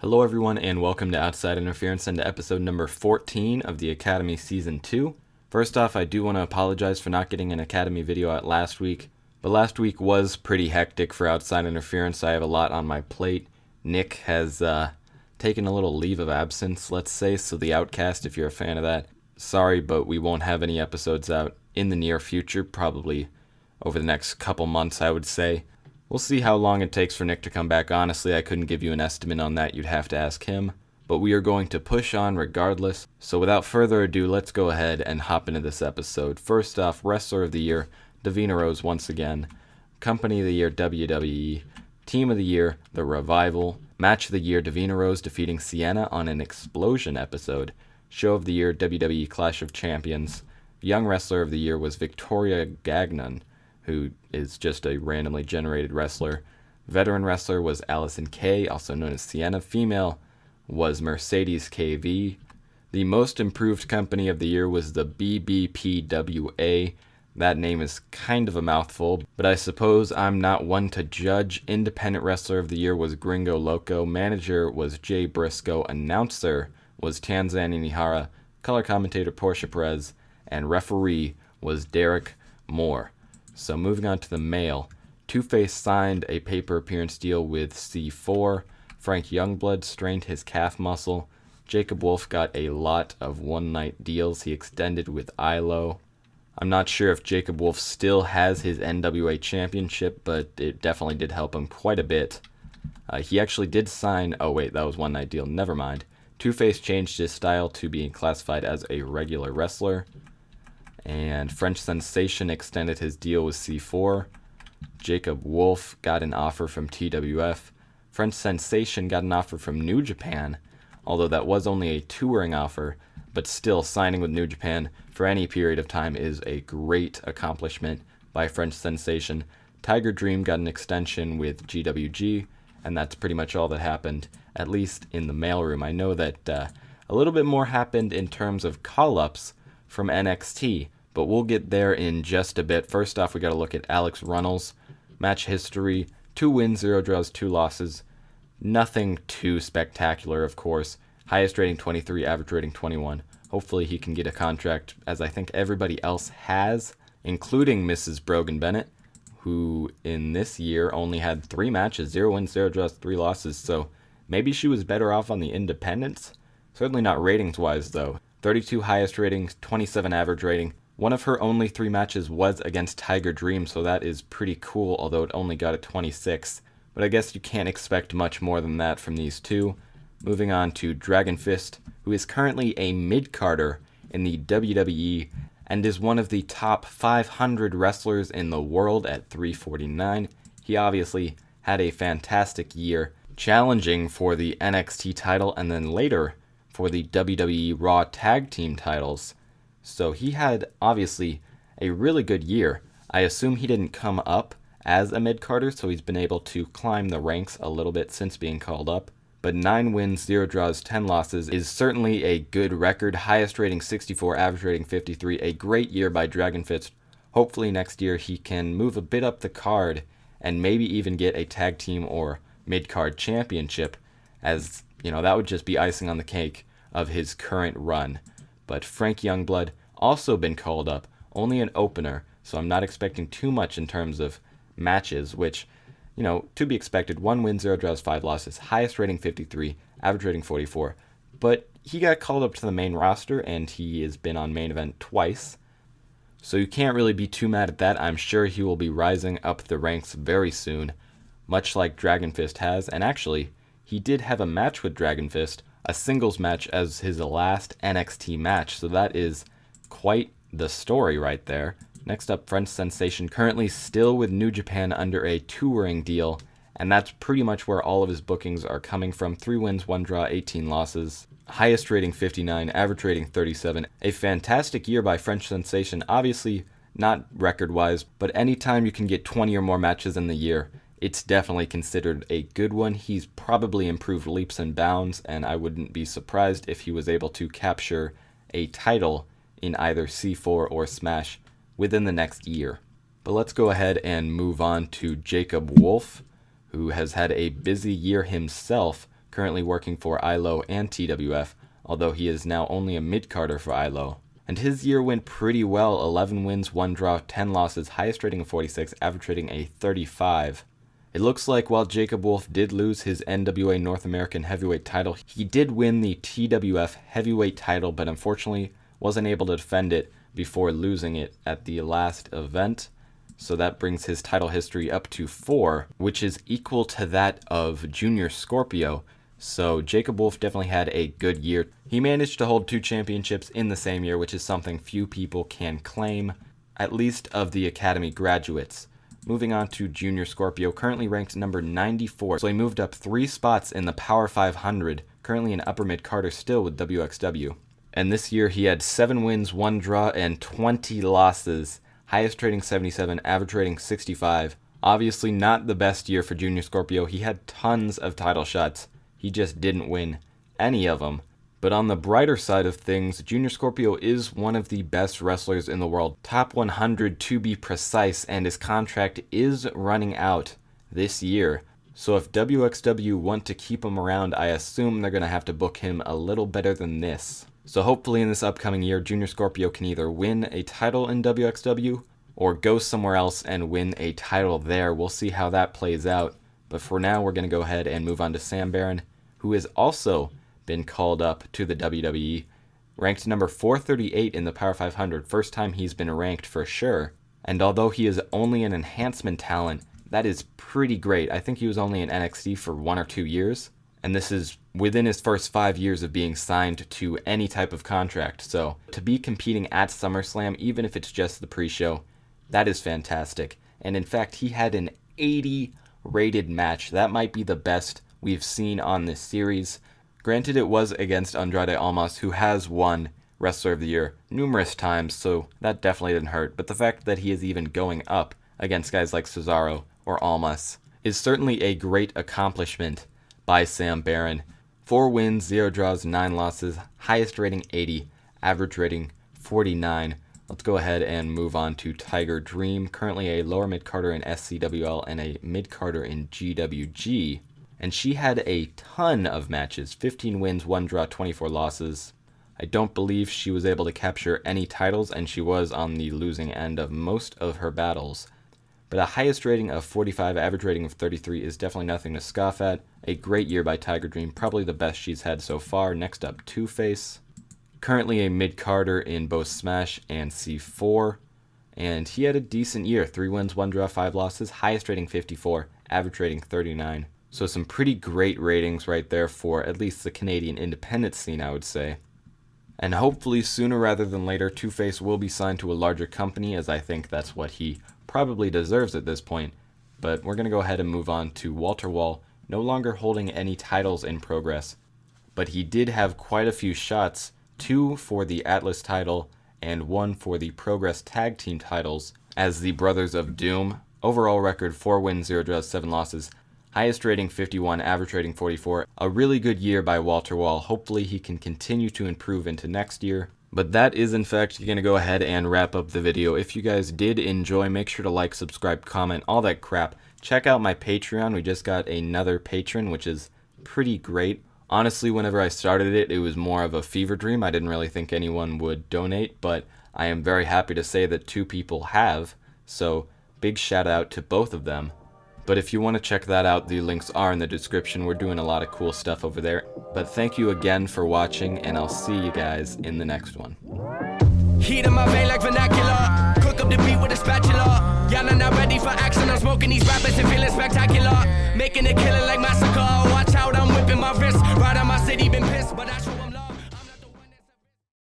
Hello everyone and welcome to Outside Interference and to episode number 14 of the Academy Season 2. First off, I do want to apologize for not getting an Academy video out last week, but last week was pretty hectic for Outside Interference. I have a lot on my plate. Nick has taken a little leave of absence, let's say, so the Outcast, if you're a fan of that, sorry, but we won't have any episodes out in the near future, probably over the next couple months, I would say. We'll see how long it takes for Nick to come back. Honestly, I couldn't give you an estimate on that. You'd have to ask him. But we are going to push on regardless. So without further ado, let's go ahead and hop into this episode. First off, Wrestler of the Year, Davina Rose once again. Company of the Year, WWE. Team of the Year, The Revival. Match of the Year, Davina Rose defeating Sienna on an Explosion episode. Show of the Year, WWE Clash of Champions. Young Wrestler of the Year was Victoria Gagnon, who is just a randomly generated wrestler. Veteran wrestler was Allison Kay, also known as Sienna. Female was Mercedes KV. The most improved company of the year was the BBPWA. That name is kind of a mouthful, but I suppose I'm not one to judge. Independent wrestler of the year was Gringo Loco. Manager was Jay Briscoe. Announcer was Tanzania Nihara. Color commentator Portia Perez. And referee was Derek Moore. So moving on to the male, Two-Face signed a paper appearance deal with C4. Frank Youngblood strained his calf muscle. Jacob Wolf got a lot of one-night deals he extended with ILO. I'm not sure if Jacob Wolf still has his NWA championship, but it definitely did help him quite a bit. He actually did sign, oh wait, that was one-night deal, never mind. Two-Face changed his style to being classified as a regular wrestler. And French Sensation extended his deal with C4. Jacob Wolf got an offer from TWF. French Sensation got an offer from New Japan, although that was only a touring offer, but still signing with New Japan for any period of time is a great accomplishment by French Sensation. Tiger Dream got an extension with GWG, and that's pretty much all that happened, at least in the mailroom. I know that a little bit more happened in terms of call-ups from NXT, but we'll get there in just a bit. First off, we got to look at Alex Runnels. Match history, 2 wins, 0 draws, 2 losses. Nothing too spectacular, of course. Highest rating 23, average rating 21. Hopefully he can get a contract, as I think everybody else has, including Mrs. Brogan Bennett, who in this year only had 3 matches, 0 wins, 0 draws, 3 losses. So maybe she was better off on the independents. Certainly not ratings-wise, though. 32 highest ratings, 27 average rating. One of her only 3 matches was against Tiger Dream, so that is pretty cool, although it only got a 26. But I guess you can't expect much more than that from these two. Moving on to Dragon Fist, who is currently a mid-carder in the WWE and is one of the top 500 wrestlers in the world at 349. He obviously had a fantastic year, challenging for the NXT title and then later for the WWE Raw Tag Team titles. So he had, obviously, a really good year. I assume he didn't come up as a mid-carder, so he's been able to climb the ranks a little bit since being called up. But 9 wins, 0 draws, 10 losses is certainly a good record. Highest rating 64, average rating 53. A great year by Dragon Fist. Hopefully next year he can move a bit up the card and maybe even get a tag team or mid-card championship, as, you know, that would just be icing on the cake of his current run. But Frank Youngblood also been called up, only an opener, so I'm not expecting too much in terms of matches, which, you know, to be expected. 1 win, 0 draws, 5 losses, highest rating 53, average rating 44. But he got called up to the main roster, and he has been on main event twice, so you can't really be too mad at that. I'm sure he will be rising up the ranks very soon, much like Dragon Fist has. And actually, he did have a match with Dragon Fist, a singles match as his last NXT match, so that is quite the story right there. Next up, French Sensation, currently still with New Japan under a touring deal, and that's pretty much where all of his bookings are coming from. 3 wins, 1 draw, 18 losses. Highest rating 59, average rating 37. A fantastic year by French Sensation, obviously not record-wise, but anytime you can get 20 or more matches in the year, it's definitely considered a good one. He's probably improved leaps and bounds, and I wouldn't be surprised if he was able to capture a title in either C4 or Smash within the next year. But let's go ahead and move on to Jacob Wolf, who has had a busy year himself currently working for ILO and TWF, although he is now only a mid-carder for ILO. And his year went pretty well, 11 wins, 1 draw, 10 losses, highest rating of 46, average rating a 35. It looks like while Jacob Wolf did lose his NWA North American Heavyweight title, he did win the TWF Heavyweight title, but unfortunately wasn't able to defend it before losing it at the last event. So that brings his title history up to 4, which is equal to that of Junior Scorpio. So Jacob Wolf definitely had a good year. He managed to hold 2 championships in the same year, which is something few people can claim, at least of the Academy graduates. Moving on to Junior Scorpio, currently ranked number 94, so he moved up 3 spots in the Power 500, currently an upper mid-carder still with WXW. And this year he had 7 wins, 1 draw, and 20 losses. Highest rating 77, average rating 65. Obviously not the best year for Junior Scorpio. He had tons of title shots. He just didn't win any of them. But on the brighter side of things, Junior Scorpio is one of the best wrestlers in the world. Top 100 to be precise, and his contract is running out this year. So if WXW want to keep him around, I assume they're going to have to book him a little better than this. So hopefully in this upcoming year, Junior Scorpio can either win a title in WXW or go somewhere else and win a title there. We'll see how that plays out. But for now, we're going to go ahead and move on to Sam Baron, who has also been called up to the WWE. Ranked number 438 in the Power 500. First time he's been ranked for sure. And although he is only an enhancement talent, that is pretty great. I think he was only in NXT for 1 or 2 years. And this is within his first 5 years of being signed to any type of contract. So to be competing at SummerSlam, even if it's just the pre-show, that is fantastic. And in fact, he had an 80 rated match. That might be the best we've seen on this series. Granted, it was against Andrade Almas, who has won Wrestler of the Year numerous times, so that definitely didn't hurt. But the fact that he is even going up against guys like Cesaro or Almas is certainly a great accomplishment by Sam Baron. 4 wins, 0 draws, 9 losses, highest rating 80, average rating 49. Let's go ahead and move on to Tiger Dream, currently a lower mid-carder in SCWL and a mid-carder in GWG. And she had a ton of matches, 15 wins, 1 draw, 24 losses. I don't believe she was able to capture any titles, and she was on the losing end of most of her battles. But a highest rating of 45, average rating of 33 is definitely nothing to scoff at. A great year by Tiger Dream, probably the best she's had so far. Next up, Two-Face. Currently a mid-carder in both Smash and C4. And he had a decent year, 3 wins, 1 draw, 5 losses. Highest rating 54, average rating 39. So some pretty great ratings right there for at least the Canadian independent scene, I would say. And hopefully sooner rather than later, Two-Face will be signed to a larger company, as I think that's what he probably deserves at this point. But we're going to go ahead and move on to Walter Wall, no longer holding any titles in progress. But he did have quite a few shots, 2 for the Atlas title and 1 for the Progress Tag Team titles as the Brothers of Doom. Overall record 4 wins, 0 draws, 7 losses. Highest rating 51, average rating 44. A really good year by Walter Wall. Hopefully he can continue to improve into next year. But that is in fact going to go ahead and wrap up the video. If you guys did enjoy, make sure to like, subscribe, comment, all that crap. Check out my Patreon. We just got another patron, which is pretty great. Honestly, whenever I started it, it was more of a fever dream. I didn't really think anyone would donate, but I am very happy to say that 2 people have. So big shout out to both of them. But if you want to check that out, the links are in the description. We're doing a lot of cool stuff over there. But thank you again for watching, and I'll see you guys in the next one. Heat in my vein like vernacular. Cook up the beat with a spatula. Y'all are not ready for action. I'm smoking these rappers and feeling spectacular. Making it killing like massacre. Watch out, I'm whipping my wrist. Right on my city, been pissed, but I show 'em